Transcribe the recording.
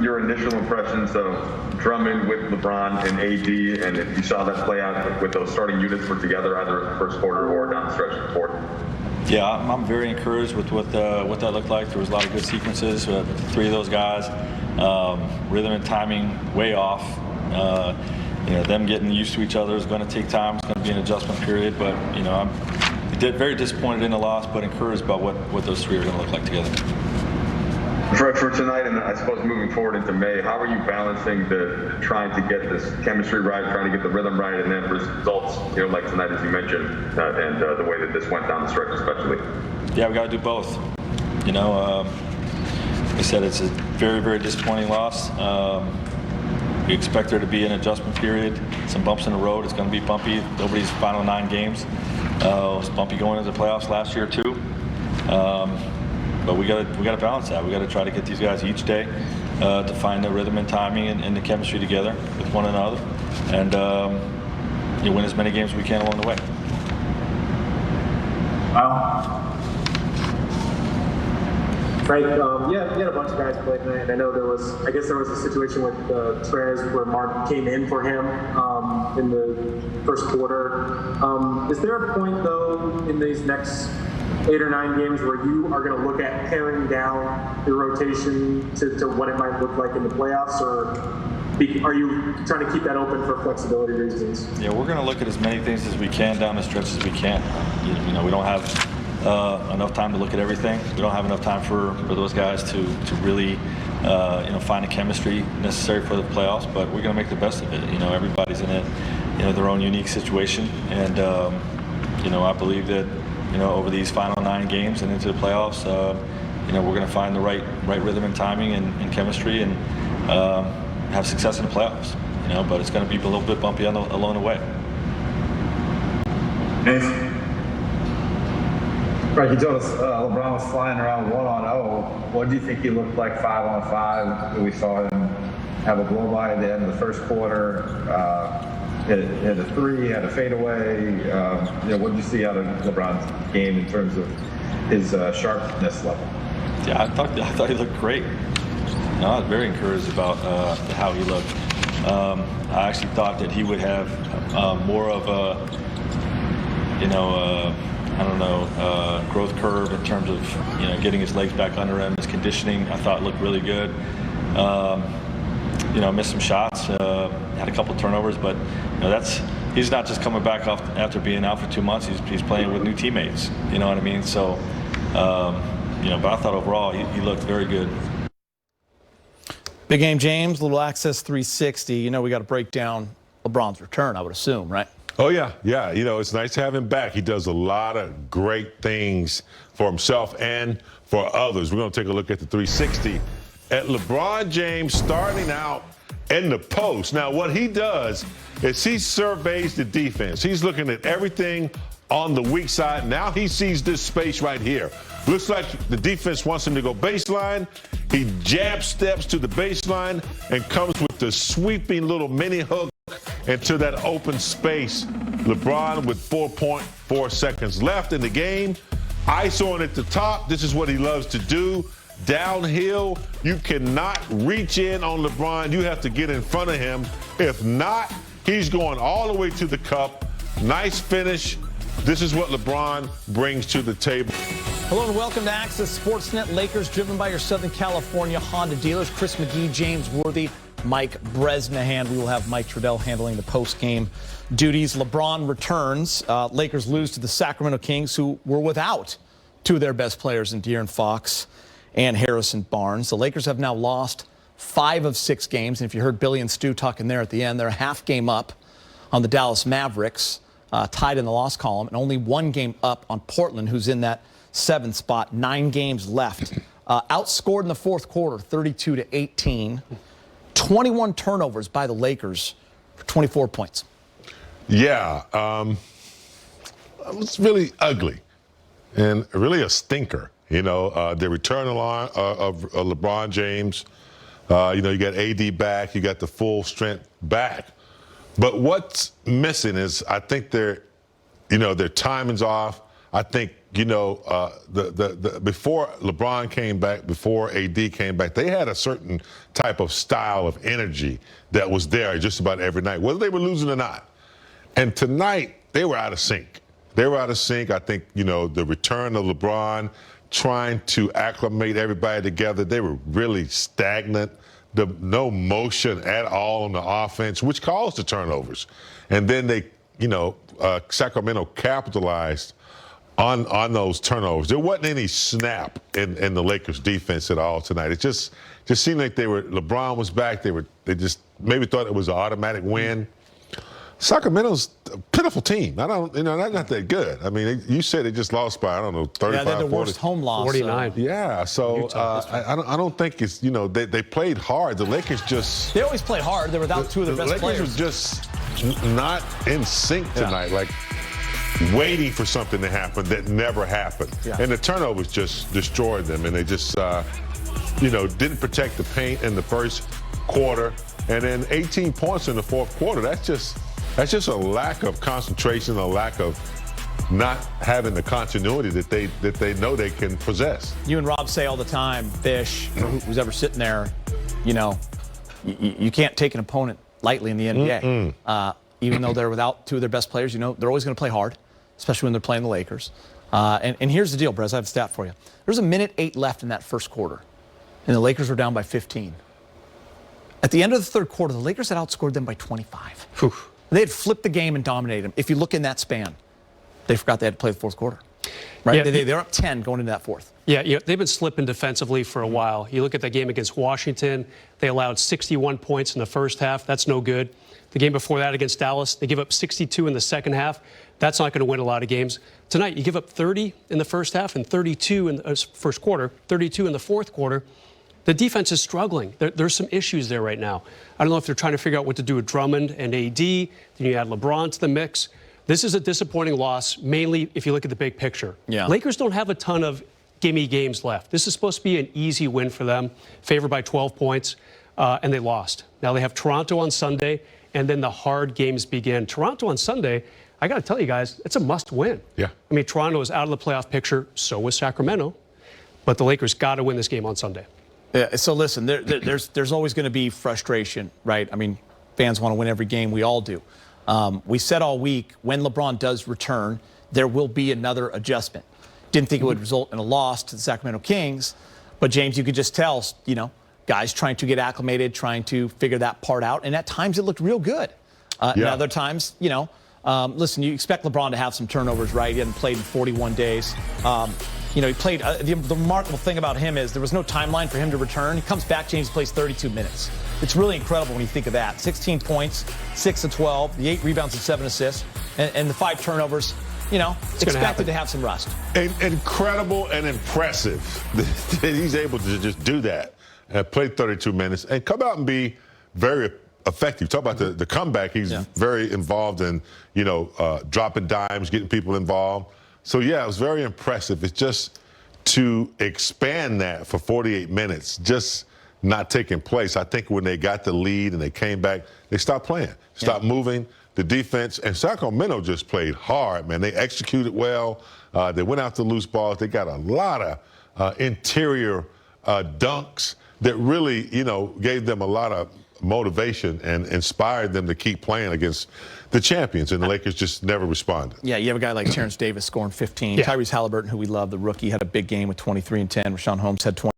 your initial impressions of Drummond with LeBron and AD, and if you saw that play out with those starting units were together either in the first quarter or down the stretch of the fourth? Yeah, I'm very encouraged with what that looked like. There was a lot of good sequences. Three of those guys, rhythm and timing way off. Them getting used to each other is going to take time. It's going to be an adjustment period, but I'm very disappointed in the loss, but encouraged about what those three are going to look like together. For tonight, and I suppose moving forward into May, how are you balancing the trying to get this chemistry right, trying to get the rhythm right, and then results, like tonight, as you mentioned, and the way that this went down the stretch, especially? Yeah, we got to do both. Like I said, it's a very, very disappointing loss. We expect there to be an adjustment period, some bumps in the road. It's going to be bumpy. Nobody's final 9 games. It was bumpy going into the playoffs last year too. But we got to balance that. We got to try to get these guys each day to find the rhythm and timing and the chemistry together with one another, and win as many games as we can along the way. Right. You had a bunch of guys play tonight, and I know there was a situation with Trez where Mark came in for him in the first quarter. Is there a point though in these next 8 or 9 games where you are going to look at paring down your rotation to what it might look like in the playoffs, or are you trying to keep that open for flexibility reasons? Yeah, we're going to look at as many things as we can down the stretch as we can. We don't have enough time to look at everything. We don't have enough time for those guys to really find the chemistry necessary for the playoffs, but we're going to make the best of it. Everybody's in their own unique situation, and I believe that over these final 9 games and into the playoffs, we're going to find the right rhythm and timing and chemistry and have success in the playoffs. But it's going to be a little bit bumpy along the way. Right, you told us LeBron was flying around 1-on-0. What do you think he looked like 5-on-5? We saw him have a blow by at the end of the first quarter. Hit a 3, had a fadeaway. What did you see out of LeBron's game in terms of his sharpness level? Yeah, I thought he looked great. I was very encouraged about how he looked. I actually thought that he would have more of a, growth curve in terms of getting his legs back under him. His conditioning, I thought, looked really good. Missed some shots, had a couple turnovers, but he's not just coming back off after being out for 2 months. He's playing with new teammates. You know what I mean? So, but I thought overall he looked very good. Big Game James, little Access 360. We got to break down LeBron's return, I would assume, right? Oh, yeah. It's nice to have him back. He does a lot of great things for himself and for others. We're going to take a look at the 360 at LeBron James starting out in the post. Now, what he does is he surveys the defense. He's looking at everything on the weak side. Now he sees this space right here. Looks like the defense wants him to go baseline. He jab steps to the baseline and comes with the sweeping little mini hook into that open space. LeBron with 4.4 seconds left in the game. ISO at the top. This is what he loves to do. Downhill, you cannot reach in on LeBron. You have to get in front of him. If not, he's going all the way to the cup. Nice finish. This is what LeBron brings to the table. Hello and welcome to Access Sportsnet. Lakers driven by your Southern California Honda dealers. Chris McGee, James Worthy, Mike Bresnahan. We will have Mike Trudell handling the post-game duties. LeBron returns. Lakers lose to the Sacramento Kings, who were without 2 of their best players in De'Aaron Fox and Harrison Barnes. The Lakers have now lost 5 of 6 games. And if you heard Billy and Stu talking there at the end, they're a half game up on the Dallas Mavericks, tied in the loss column, and only 1 game up on Portland, who's in that 7th spot. 9 games left. Outscored in the fourth quarter, 32-18. 21 turnovers by the Lakers for 24 points. Yeah, it was really ugly and really a stinker. The return of LeBron James. You got AD back. You got the full strength back. But what's missing is I think their timing's off. I think you know, before LeBron came back, before AD came back, they had a certain type of style of energy that was there just about every night, whether they were losing or not. And tonight, they were out of sync. They were out of sync. I think, you know, the return of LeBron, trying to acclimate everybody together, they were really stagnant. No motion at all on the offense, which caused the turnovers. And then they, you know, Sacramento capitalized on those turnovers. There wasn't any snap in the Lakers defense at all tonight. It just seemed like LeBron was back. They just maybe thought it was an automatic win. Sacramento's a pitiful team. They're not that good. I mean, you said they just lost by, I don't know, 35, Yeah, they're the 40. worst home loss. 49. Yeah, so I don't think it's, you know, they played hard. The Lakers just... They always play hard. They're without two of their best players. The Lakers were just not in sync tonight, like waiting for something to happen that never happened. Yeah. And the turnovers just destroyed them, and they just, you know, didn't protect the paint in the first quarter. And then 18 points in the fourth quarter, that's just a lack of concentration, a lack of not having the continuity that they know they can possess. You and Rob say all the time, Bish, or who's ever sitting there, you know, you can't take an opponent lightly in the NBA. Even though they're without two of their best players, you know, they're always going to play hard, especially when they're playing the Lakers. And here's the deal, Brez, I have a stat for you. There's 1:08 left in that first quarter, and the Lakers were down by 15. At the end of the third quarter, the Lakers had outscored them by 25. Whew. They had flipped the game and dominated them. If you look in that span, they forgot they had to play the fourth quarter. Right? Yeah. They're up 10 going into that fourth. Yeah, they've been slipping defensively for a while. You look at that game against Washington, they allowed 61 points in the first half. That's no good. The game before that against Dallas, they give up 62 in the second half. That's not going to win a lot of games. Tonight, you give up 30 in the first half and 32 in the first quarter, 32 in the fourth quarter. The defense is struggling. There's some issues there right now. I don't know if they're trying to figure out what to do with Drummond and AD. Then you add LeBron to the mix. This is a disappointing loss, mainly if you look at the big picture. Yeah. Lakers don't have a ton of gimme games left. This is supposed to be an easy win for them, favored by 12 points, and they lost. Now they have Toronto on Sunday, and then the hard games begin. Toronto on Sunday, I got to tell you guys, it's a must-win. Yeah. I mean, Toronto is out of the playoff picture, so was Sacramento, but the Lakers got to win this game on Sunday. Yeah, so listen, there's always going to be frustration, right? I mean, fans want to win every game. We all do. We said all week, when LeBron does return, there will be another adjustment. Didn't think it would result in a loss to the Sacramento Kings, but James, you could just tell, you know, guys trying to get acclimated, trying to figure that part out, and at times it looked real good. And other times, you know, listen, you expect LeBron to have some turnovers, right? He hadn't played in 41 days. You know, he played. The remarkable thing about him is there was no timeline for him to return. He comes back, James plays 32 minutes. It's really incredible when you think of that. 16 points, 6 of 12, the 8 rebounds and 7 assists, and the 5 turnovers. You know, expected to have some rust. Incredible and impressive that he's able to just do that and play 32 minutes and come out and be very effective. Talk about the comeback. He's very involved in, you know, dropping dimes, getting people involved. So, yeah, it was very impressive. It's just to expand that for 48 minutes, just not taking place. I think when they got the lead and they came back, they stopped playing, stopped moving. The defense, and Sacramento just played hard, man. They executed well. They went after loose balls. They got a lot of interior dunks that really, you know, gave them a lot of motivation and inspired them to keep playing against the champions, and the Lakers just never responded. Yeah, you have a guy like Terrence Davis scoring 15. Yeah. Tyrese Halliburton, who we love, the rookie, had a big game with 23 and 10. Rashawn Holmes had 20.